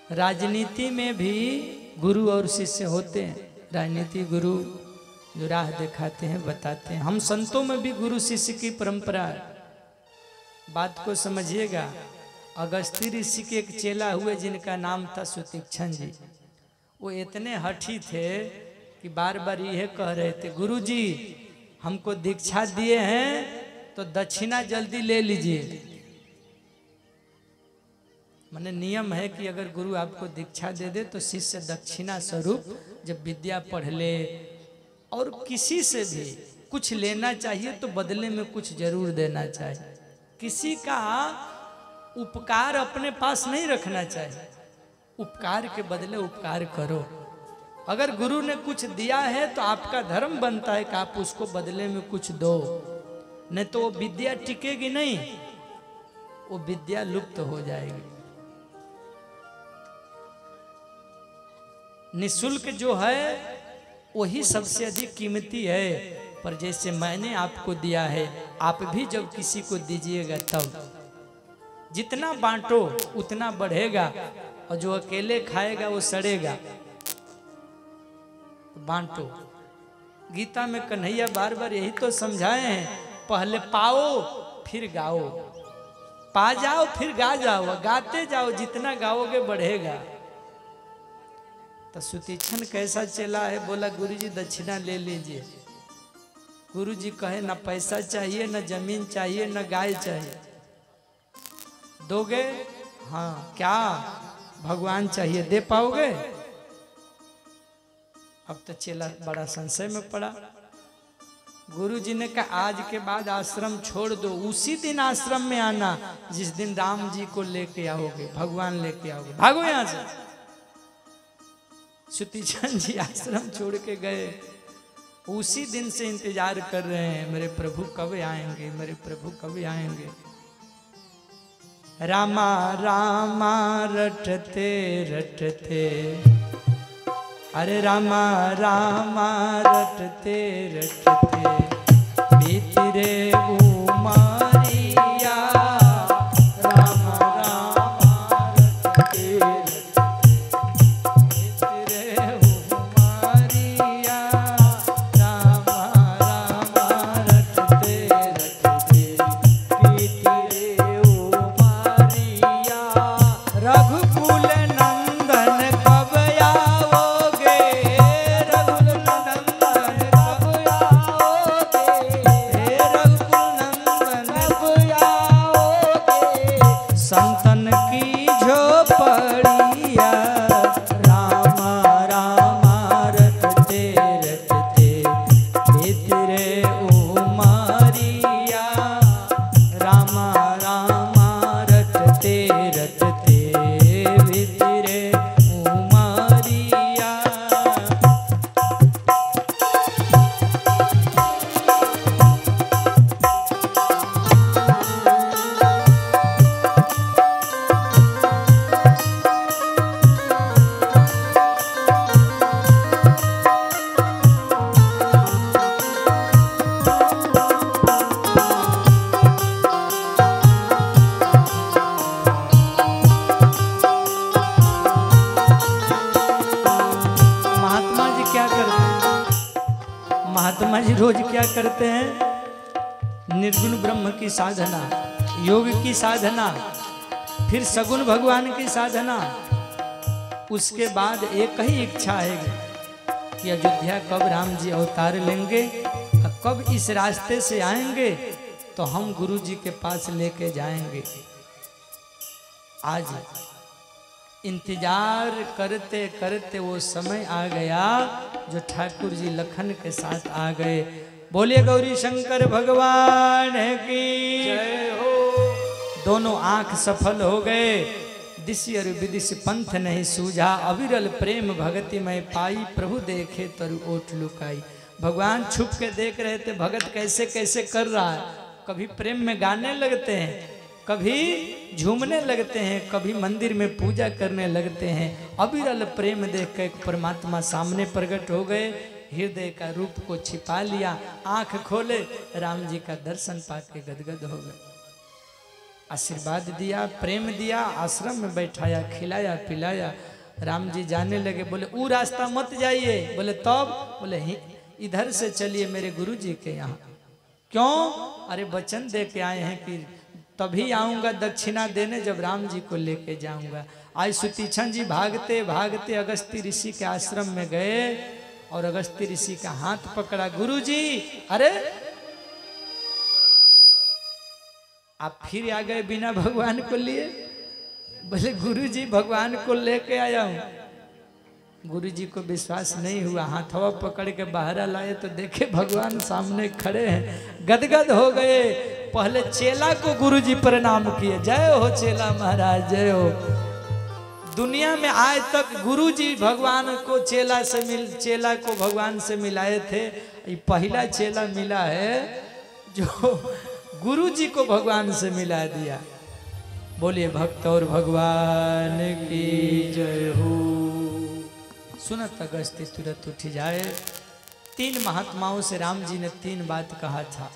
राजनीति में भी गुरु और शिष्य होते हैं। राजनीति गुरु जो राह दिखाते हैं, बताते हैं। हम संतों में भी गुरु शिष्य की परंपरा है। बात को समझिएगा। अगस्ती ऋषि के एक चेला हुए जिनका नाम था सुतीक्षण जी। वो इतने हठी थे कि बार बार यह कह रहे थे, गुरु जी हमको दीक्षा दिए हैं तो दक्षिणा जल्दी ले लीजिए। माने नियम है कि अगर गुरु आपको दीक्षा दे दे तो शिष्य दक्षिणा स्वरूप जब विद्या पढ़ ले और किसी से भी कुछ लेना चाहिए तो बदले में कुछ जरूर देना चाहिए। किसी का उपकार अपने पास नहीं रखना चाहिए। उपकार के बदले उपकार करो। अगर गुरु ने कुछ दिया है तो आपका धर्म बनता है कि आप उसको बदले में कुछ दो, नहीं तो वो विद्या टिकेगी नहीं, वो विद्या लुप्त हो जाएगी। निःशुल्क जो है वही सबसे अधिक कीमती है। पर जैसे मैंने आपको दिया है, आप भी जब किसी को दीजिएगा तब जितना बांटो उतना बढ़ेगा, और जो अकेले खाएगा वो सड़ेगा। बांटो। गीता में कन्हैया बार बार यही तो समझाए हैं, पहले पाओ फिर गाओ, पा जाओ फिर गा जाओ, गाते जाओ, जितना गाओगे बढ़ेगा। तो सुतीक्षण कैसा चला है? बोला गुरुजी दक्षिणा ले लीजिए। गुरुजी कहे ना पैसा चाहिए, ना जमीन चाहिए, ना गाय चाहिए। दोगे? हाँ। क्या? भगवान चाहिए। दे पाओगे? अब तो चेला बड़ा संशय में पड़ा। गुरुजी ने कहा आज के बाद आश्रम छोड़ दो, उसी दिन आश्रम में आना जिस दिन राम जी को लेके आओगे, भगवान लेके आओगे। भागो यहां से। सुतीक्षण जी आश्रम छोड़ के गए। उसी दिन से इंतजार कर रहे हैं, मेरे प्रभु कब आएंगे, मेरे प्रभु कब आएंगे। रामा रामा रटते रटते, अरे रामा रामा रटते रटते बीती रे उमरिया। रामा रामा रटते रटते बीती रे उमरिया। रामा रामा रटते रटते बीती रे उमरिया। रघुकुल नंदन कब आओगे, रघुकुल नंदन कब आओगे, रघुकुल नंदन कब आओगे। संतन की झोपड़िया। रामा रामा रटते रटते बीत रे उमरिया। रामा रामा रटते रटते बीत रे उमरिया। महात्मा जी क्या करते हैं? महात्मा जी रोज क्या करते हैं? निर्गुण ब्रह्म की साधना, योग की साधना, फिर सगुण भगवान की साधना। उसके बाद एक ही इच्छा है कि अयोध्या कब राम जी अवतार लेंगे और कब इस रास्ते से आएंगे तो हम गुरु जी के पास लेके जाएंगे। आज इंतजार करते करते वो समय आ गया जो ठाकुर जी लखन के साथ आ गए। बोलिए गौरी शंकर भगवान की जय हो। दोनों आंख सफल हो गए। दिशि और विदिश पंथ नहीं सूझा, अविरल प्रेम भगति में पाई, प्रभु देखे तरु ओठ लुकाई। भगवान छुप के देख रहे थे भगत कैसे कैसे कर रहा है। कभी प्रेम में गाने लगते हैं, कभी झूमने लगते हैं, कभी मंदिर में पूजा करने लगते हैं। अविरल प्रेम देख कर परमात्मा सामने प्रकट हो गए। हृदय का रूप को छिपा लिया, आंख खोले, राम जी का दर्शन पाके गदगद हो गए। आशीर्वाद दिया, प्रेम दिया, आश्रम में बैठाया, खिलाया पिलाया। राम जी जाने लगे, बोले वो रास्ता मत जाइए। बोले तब? बोले इधर से चलिए मेरे गुरु जी के यहाँ। क्यों? अरे वचन दे के आए हैं कि तभी आऊंगा दक्षिणा देने जब राम जी को लेके जाऊंगा। आज सुतीक्षण जी भागते भागते अगस्त्य ऋषि के आश्रम में गए और अगस्त्य ऋषि का हाथ पकड़ा। गुरु जी, अरे आप फिर आ गए बिना भगवान को लिए? बोले गुरु जी भगवान को लेके आया हूं। गुरु जी को विश्वास नहीं हुआ, हाथवा पकड़ के बाहर लाए तो देखे भगवान सामने खड़े हैं, गदगद हो गए। पहले चेला को गुरु जी प्रणाम किए, जय हो चेला महाराज, जय हो। दुनिया में आज तक गुरु जी भगवान को चेला को भगवान से मिलाए थे। ये पहला चेला मिला है जो गुरु जी को भगवान से मिला दिया। बोलिए भक्त और भगवान की जय हो। सुनत अगस्त्य तुरंत उठ जाए। 3 महात्माओं से राम जी ने 3 बात कहा था।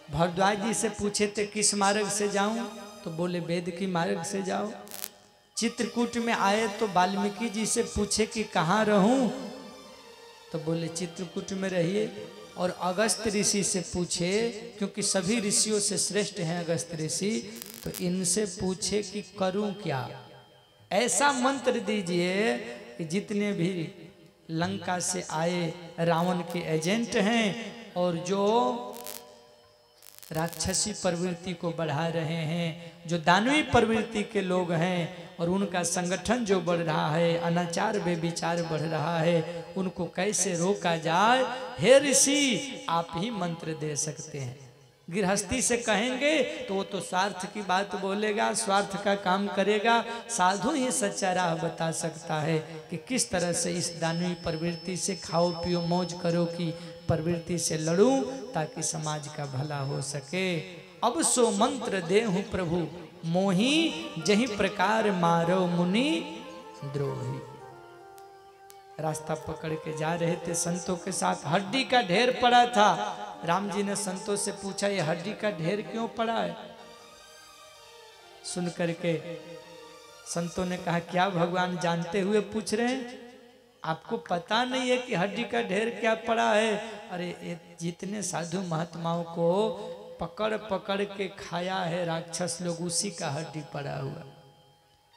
भरद्वाज जी से पूछे थे किस मार्ग से जाऊं, तो बोले वेद की मार्ग से जाओ। चित्रकूट में आए तो वाल्मीकि जी से पूछे कि कहाँ रहूं, तो बोले चित्रकूट में रहिए। और अगस्त्य ऋषि से पूछे, क्योंकि सभी ऋषियों से श्रेष्ठ हैं अगस्त्य ऋषि, तो इनसे पूछे कि करूं क्या। ऐसा मंत्र दीजिए कि जितने भी लंका से आए रावण के एजेंट हैं और जो राक्षसी प्रवृत्ति को बढ़ा रहे हैं, जो दानवी प्रवृत्ति के लोग हैं और उनका संगठन जो बढ़ रहा है, अनाचार बेविचार बढ़ रहा है, उनको कैसे रोका जाए। हे ऋषि, आप ही मंत्र दे सकते हैं। गृहस्थी से कहेंगे तो वो तो स्वार्थ की बात बोलेगा, स्वार्थ का काम करेगा। साधु ही सच्चा राह बता सकता है कि किस तरह से इस दानवी प्रवृत्ति से, खाओ पियो मौज करो की प्रवृत्ति से लड़ूं ताकि समाज का भला हो सके। अब सो मंत्र देहु प्रभु मोही, जही प्रकार मारो मुनि द्रोही। रास्ता पकड़ के जा रहे थे संतों के साथ, हड्डी का ढेर पड़ा था। राम जी ने संतों से पूछा ये हड्डी का ढेर क्यों पड़ा है? सुन करके संतों ने कहा क्या भगवान जानते हुए पूछ रहे हैं? आपको पता नहीं है कि हड्डी का ढेर क्या पड़ा है? अरे जितने साधु महात्माओं को पकड़ पकड़ के खाया है राक्षस लोग, उसी का हड्डी पड़ा हुआ।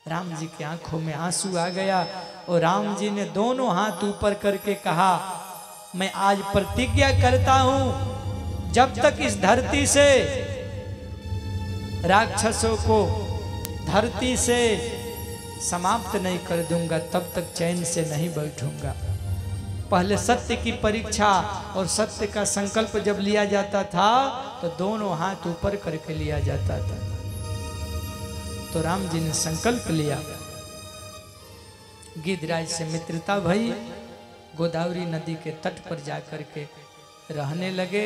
राम जी की आंखों में आंसू आ गया और राम जी ने दोनों हाथ ऊपर करके कहा, मैं आज प्रतिज्ञा करता हूं जब तक इस धरती से राक्षसों को धरती से समाप्त नहीं कर दूंगा तब तक चैन से नहीं बैठूंगा। पहले सत्य की परीक्षा और सत्य का संकल्प जब लिया जाता था तो दोनों हाथ ऊपर करके लिया जाता था। तो राम जी ने संकल्प लिया, गिद्धराज से मित्रता भई, गोदावरी नदी के तट पर जाकर के रहने लगे।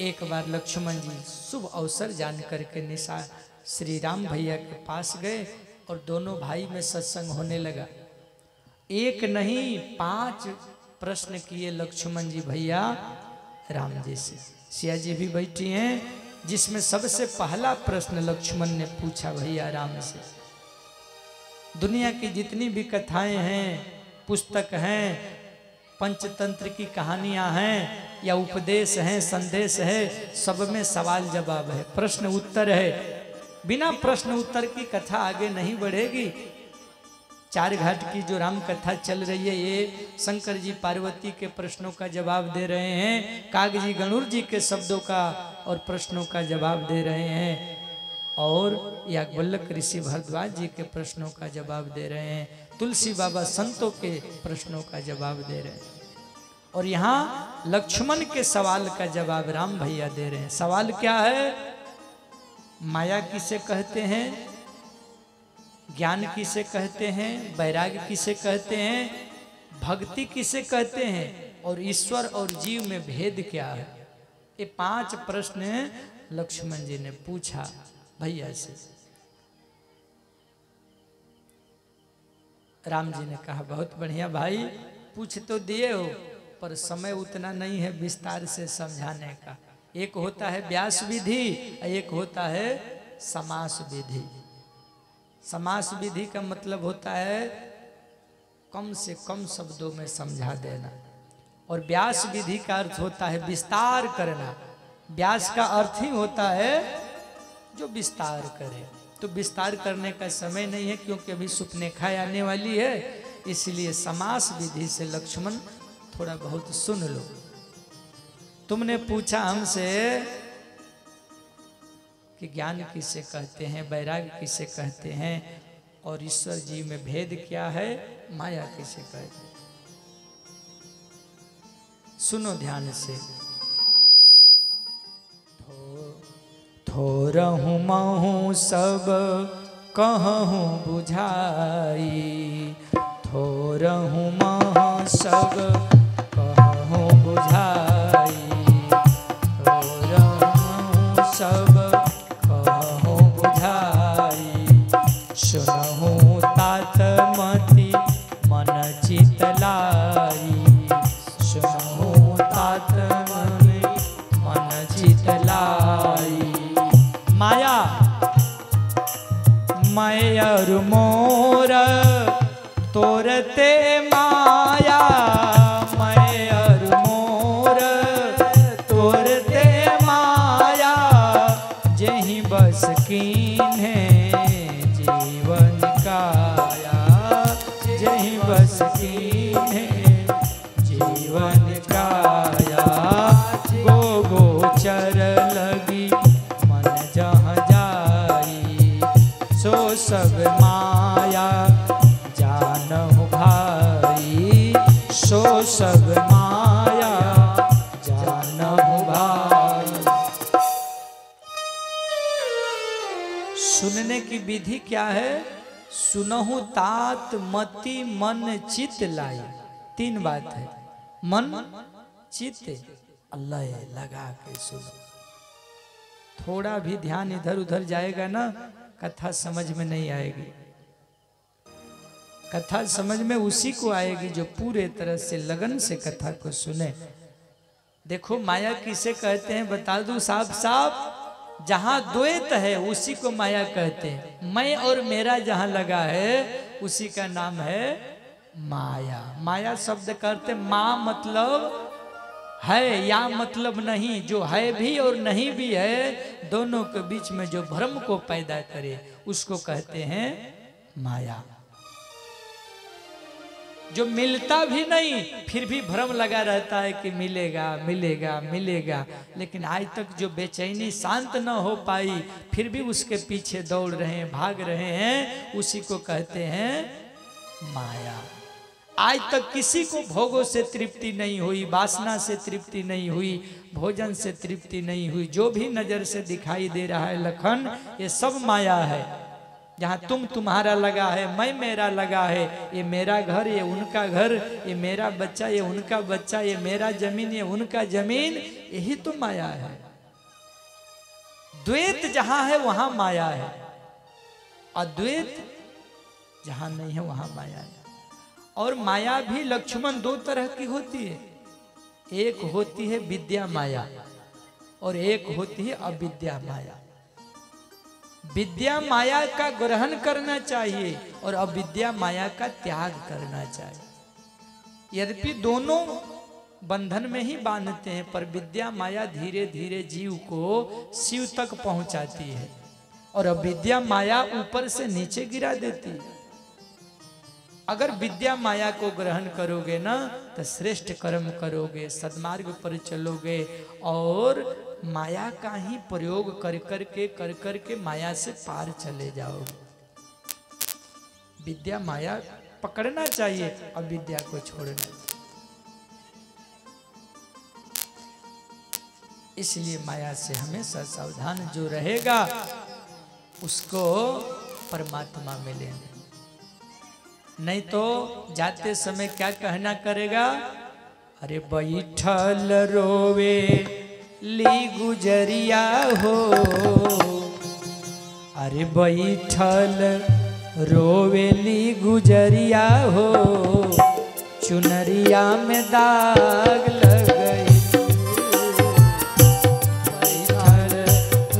एक बार लक्ष्मण जी शुभ अवसर जान करके निशा श्री राम भैया के पास गए और दोनों भाई में सत्संग होने लगा। एक नहीं 5 प्रश्न किए लक्ष्मण जी भैया राम जी से। सिया जी भी बैठी हैं, जिसमें सबसे पहला प्रश्न लक्ष्मण ने पूछा भैया राम से, दुनिया की जितनी भी कथाएं हैं, पुस्तक हैं, पंचतंत्र की कहानियां हैं या उपदेश हैं, संदेश है, सब में सवाल जवाब है, प्रश्न उत्तर है। बिना प्रश्न उत्तर की कथा आगे नहीं बढ़ेगी। 4 घाट की जो राम कथा चल रही है, ये शंकर जी पार्वती के प्रश्नों का जवाब दे रहे हैं, कागजी गणुर जी के शब्दों का और प्रश्नों का जवाब दे रहे हैं, और याज्ञवल्क्य ऋषि भारद्वाज जी के प्रश्नों का जवाब दे रहे हैं, तुलसी बाबा संतों के प्रश्नों का जवाब दे रहे हैं, और यहाँ लक्ष्मण के सवाल का जवाब राम भैया दे रहे हैं। सवाल क्या है? माया किसे कहते हैं, ज्ञान किसे कहते हैं, वैराग्य किसे कहते हैं, भक्ति किसे कहते हैं, और ईश्वर और जीव में भेद क्या है? ये 5 प्रश्न लक्ष्मण जी ने पूछा भैया से। राम जी ने कहा बहुत बढ़िया भाई, पूछ तो दिए हो पर समय उतना नहीं है विस्तार से समझाने का। एक होता है व्यास विधि, एक होता है समास विधि। समास विधि का मतलब होता है कम से कम शब्दों में समझा देना, और व्यास विधि का अर्थ होता है विस्तार करना। व्यास का अर्थ ही होता है जो विस्तार करे। तो विस्तार करने का समय नहीं है, क्योंकि अभी सुपनेखा आने वाली है, इसलिए समास विधि से लक्ष्मण थोड़ा बहुत सुन लो। तुमने पूछा हमसे कि ज्ञान किसे कहते हैं, वैराग्य किसे कहते हैं, और ईश्वर जी में भेद क्या है, माया किसे कहते हैं। सुनो ध्यान से। थोरहु महु सब कहूँ बुझाई, थोरहु महु सब कहूँ बुझाई, थोरहु सब कहूँ बुझाई, सुनहु तात मति मन चित लाई, सुनहु तात मन चित लाई। माया मैं और मोर तोरते माया, मैं और मोर तोरते माया, जहीं बस कीन्हे जीवन काया, जहीं बस कीन्हे जीवन काया। गो गोचर लगी मन जहाँ जाई, सो सब माया जानहु भाई, सो सब माया जानहु भाई। सुनने की विधि क्या है? सुनहु तात मति मन चित लाई। तीन बात है, मन चित अल्लाह लगा के सुनो। थोड़ा भी ध्यान इधर उधर जाएगा ना, कथा समझ में नहीं आएगी। कथा समझ में उसी को आएगी जो पूरे तरह से लगन से कथा को सुने। देखो माया किसे कहते हैं बता दूं साफ साफ। जहां द्वैत है उसी को माया कहते हैं। मैं और मेरा जहां लगा है उसी का नाम है माया। माया शब्द करते माँ मतलब है, या मतलब नहीं, जो है भी और नहीं भी है दोनों के बीच में जो भ्रम को पैदा करे उसको कहते हैं माया। जो मिलता भी नहीं फिर भी भ्रम लगा रहता है कि मिलेगा मिलेगा मिलेगा, लेकिन आज तक जो बेचैनी शांत न हो पाई फिर भी उसके पीछे दौड़ रहे हैं, भाग रहे हैं, उसी को कहते हैं माया। आज तक किसी को भोगों से तृप्ति नहीं हुई, वासना से तृप्ति नहीं हुई, भोजन से तृप्ति नहीं हुई। जो भी नजर से दिखाई दे रहा है लखन, ये सब माया है। जहाँ तुम तुम्हारा लगा है, मैं मेरा लगा है, ये मेरा घर ये उनका घर, ये मेरा बच्चा ये उनका बच्चा, ये मेरा जमीन ये उनका जमीन, यही तो माया है। द्वैत जहाँ है वहाँ माया है, अद्वैत जहाँ नहीं है वहाँ माया है। और माया भी लक्ष्मण दो तरह की होती है, एक होती है विद्या माया और एक होती है अविद्या माया। विद्या माया का ग्रहण करना चाहिए और अविद्या माया का त्याग करना चाहिए। यद्यपि दोनों बंधन में ही बांधते हैं, पर विद्या माया धीरे धीरे जीव को शिव तक पहुंचाती है और अविद्या माया ऊपर से नीचे गिरा देती है। अगर विद्या माया को ग्रहण करोगे ना तो श्रेष्ठ कर्म करोगे, सद्मार्ग पर चलोगे और माया का ही प्रयोग कर करके माया से पार चले जाओगे। विद्या माया पकड़ना चाहिए, अविद्या को छोड़ना। इसलिए माया से हमेशा सावधान जो रहेगा उसको परमात्मा मिलेंगे। नहीं तो जाते समय क्या कहना करेगा, अरे बैठल रोवे ली गुजरिया हो, अरे बैठल रोवे ली गुजरिया हो, चुनरिया में दाग लग गई, बैठल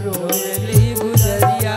रोवे ली गुजरिया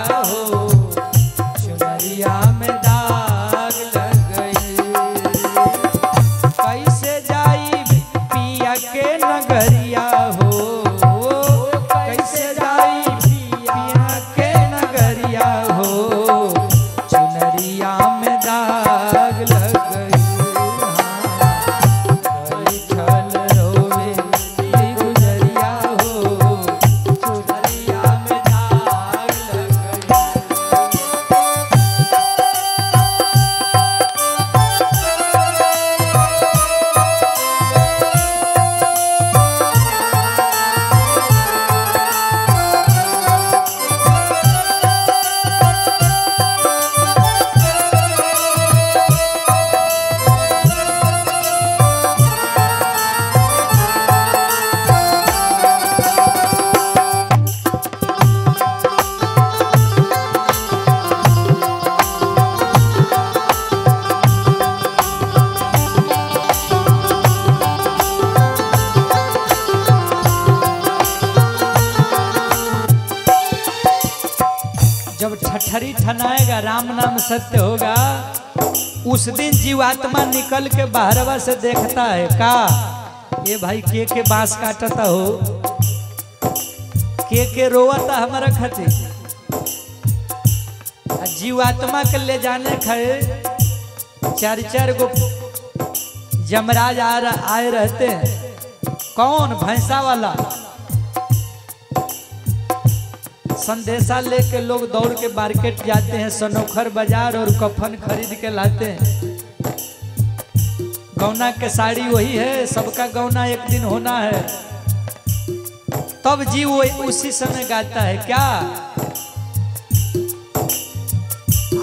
मक्खन आएगा, राम नाम सत्य होगा। उस दिन जीवात्मा निकल के बाहरवा से देखता है का ये भाई के बांस काटता हो, के रोता हमारा खातिर। जीवात्मा के ले जाने खड़े 4-4 गो जमराज आए रहते हैं। कौन? भैंसा वाला। संदेशा लेके लोग दौड़ के मार्केट जाते हैं, सनोखर बाजार, और कफन खरीद के लाते हैं। गौना के साड़ी वही है, सबका गौना एक दिन होना है। तब जी वो उसी समय गाता है क्या?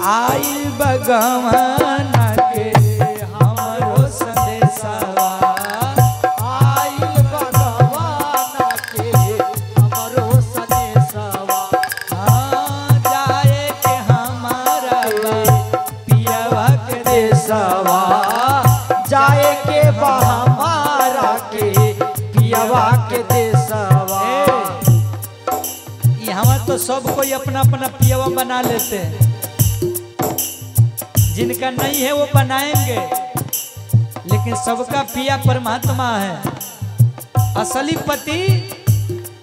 आई भगवाना के हमरो संदेशवा, आई भगवाना के हमरो संदेशवा, जाए के हमारा पियवा के देशवा, जाए के हमारा के पियवा के देशवा। यहाँ तो सब कोई अपना अपना पियवा बना लेते हैं, जिनका नहीं है वो बनाएंगे, लेकिन सबका पिया परमात्मा है। असली पति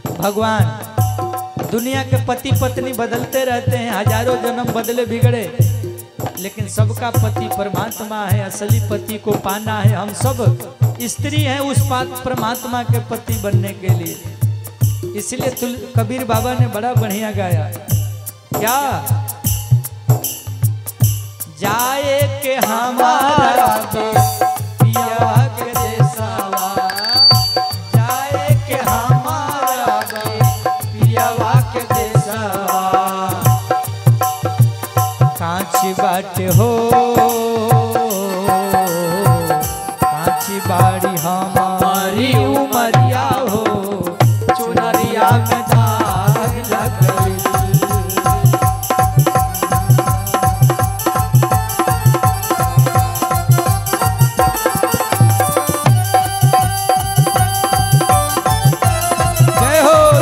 भगवान। दुनिया के पति पत्नी बदलते रहते हैं, हजारों जन्म बदले बिगड़े, लेकिन सबका पति परमात्मा है। असली पति को पाना है। हम सब स्त्री हैं उस परमात्मा के पति बनने के लिए। इसलिए कबीर बाबा ने बड़ा बढ़िया गाया क्या? जाए के हमारा पिया के देशवा, जाए के हमारा पियवा के देशवा। कांची बाट हो, कांची बाड़ी हमारी उमरिया हो, चुनरिया में दाग लग गई।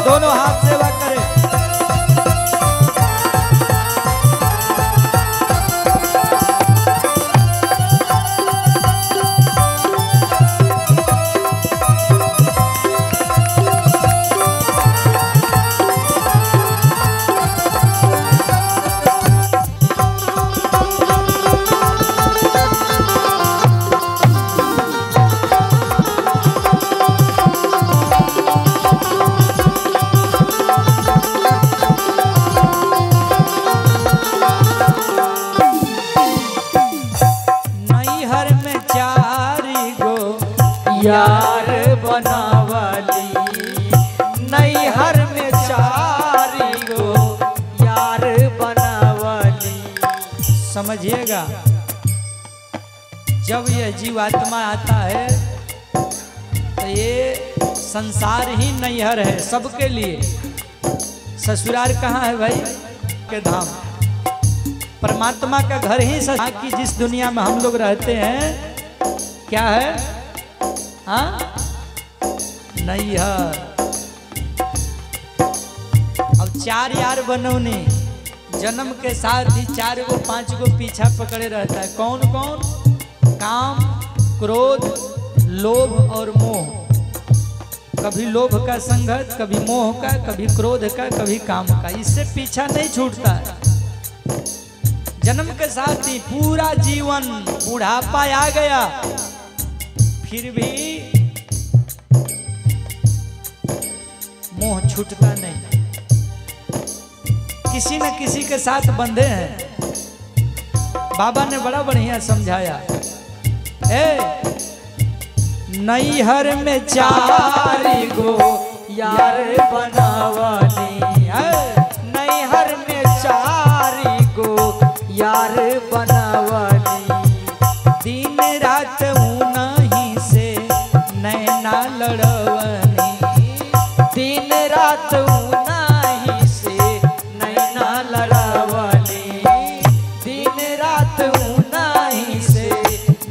दोनों हाथ सेवा करें। यार बनावली, नैहर में 4 गो यार बनावली। समझिएगा, जब यह जीवात्मा आता है तो ये संसार ही नैहर है सबके लिए। ससुराल कहाँ है भाई? के धाम। परमात्मा का घर ही की जिस दुनिया में हम लोग रहते हैं क्या है? हाँ, नैहर। अब 4 यार बनौनी, जन्म के साथ ही 4 गो 5 गो पीछा पकड़े रहता है। कौन कौन? काम, क्रोध, लोभ और मोह। कभी लोभ का संगत, कभी मोह का, कभी क्रोध का, कभी काम का। इससे पीछा नहीं छूटता है। जन्म के साथ ही पूरा जीवन, बुढ़ापा आ गया, फिर भी मोह छूटता नहीं। किसी न किसी के साथ बंधे हैं। बाबा ने बड़ा बढ़िया समझाया। नैहर में 4 गो यार बनावली, नैहर में 4 गो यार बनावली। दिन रात उन्हीं से नैना लड़वनी, दिन रात उन्हीं से नैना लड़वनी, दिन रात उन्हीं से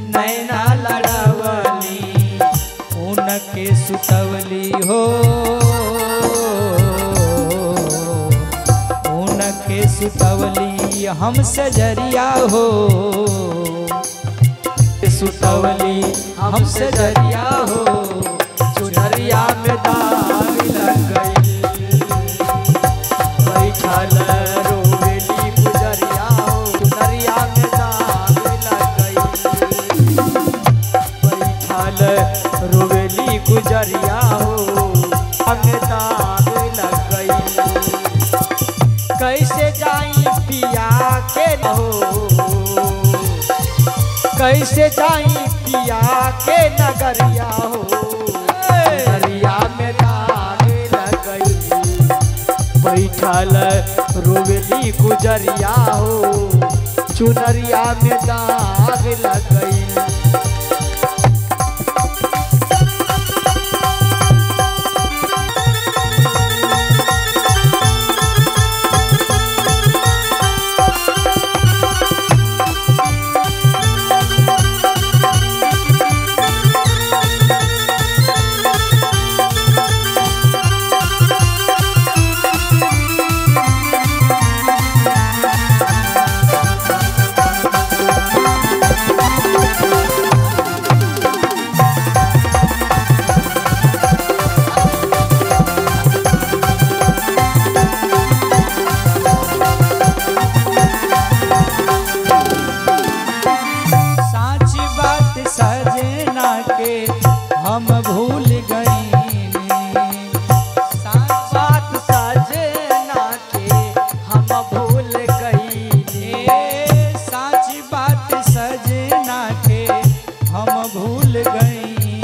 नैना लड़वनी। उनके सुतवली हो, उनके सुतवली हमसे जरिया हो, सुतवली हमसे जरिया हो, चुनरिया में दाग लग गई, बैठल रोवेली गुजरिया हो, चुनरिया में दाग लग गई, बैठल रोवेली गुजरिया हो, हमें दाग लग गई। कैसे जाई पिया के हो, कैसे जाई पिया के नगरिया हो, नगरिया में दाग लग गई, बैठल रोवेली गुजरिया हो, चुनरिया में दाग लग गई। हम भूल गई, बात सजना के हम भूल गई, साची बात सजना के हम भूल गई,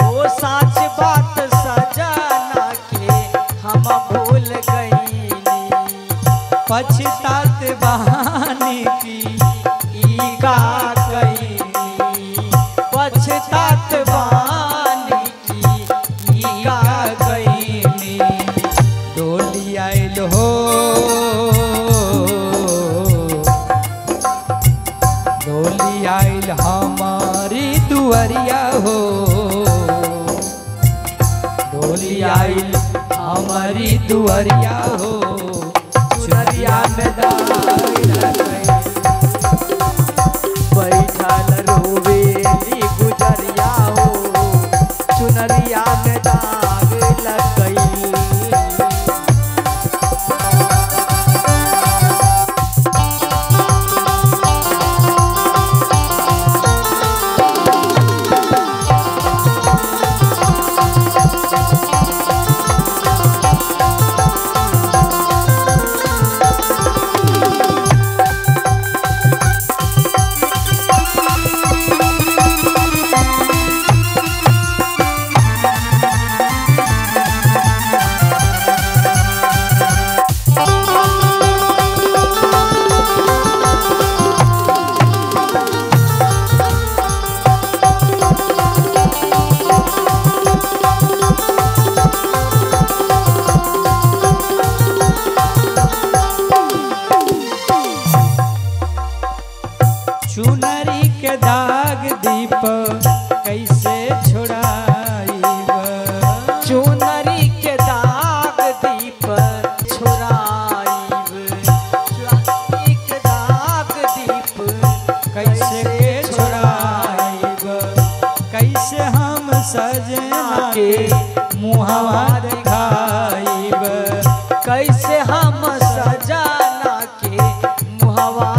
ओ साच बात सजना के हम भूल गई, पछतात बहाने की ई का गई, पछतात बानी की का गईनी, डोली आइल हो, डोली आइल हमारी दुआरिया हो, डोली आइल हमारी दुआरिया हो, चुनरिया में दाग लग गई, बैठल रोवेली गुजरिया हो, चुनरिया में दाग लग गई। चुनरी के दाग दीप कैसे छुड़ाईब, चुनरी के दाग दीप छुड़ाईब, चुनरी के दाग दीप कैसे छुड़ाईब, कैसे हम सजना के मुहवा दिखाईब, कैसे हम सजना के मुहवा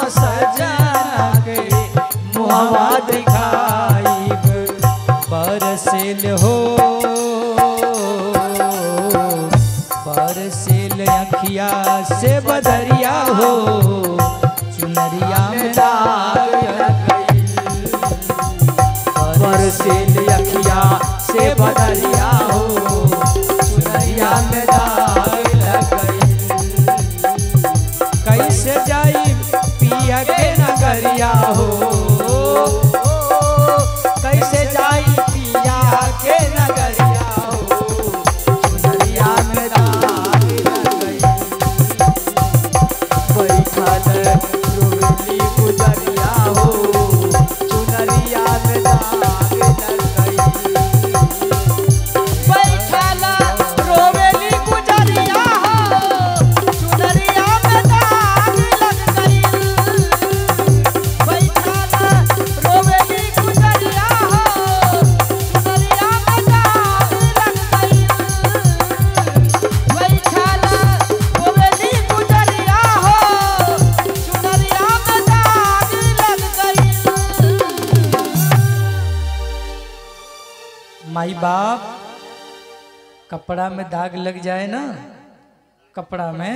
सजना के मुहवा दिखाईब, बरसेल हो, बरसेल अखिया से बदरिया हो, चुनरिया में दाग लग गई, बरसेल अखिया से बदरिया हो, चुनरिया में दाग लग गई, कैसे जाई पिया के नगरिया हो, कैसे जाई पिया के नगरिया हो, चुनरिया में दाग लग गई, बैठल रोवेली गुजरिया हो, चुनरिया में दाग लग गई, बैठल रोवेली गुजरिया हो, माई बाप कपड़ा में दाग लग जाए ना, कपड़ा में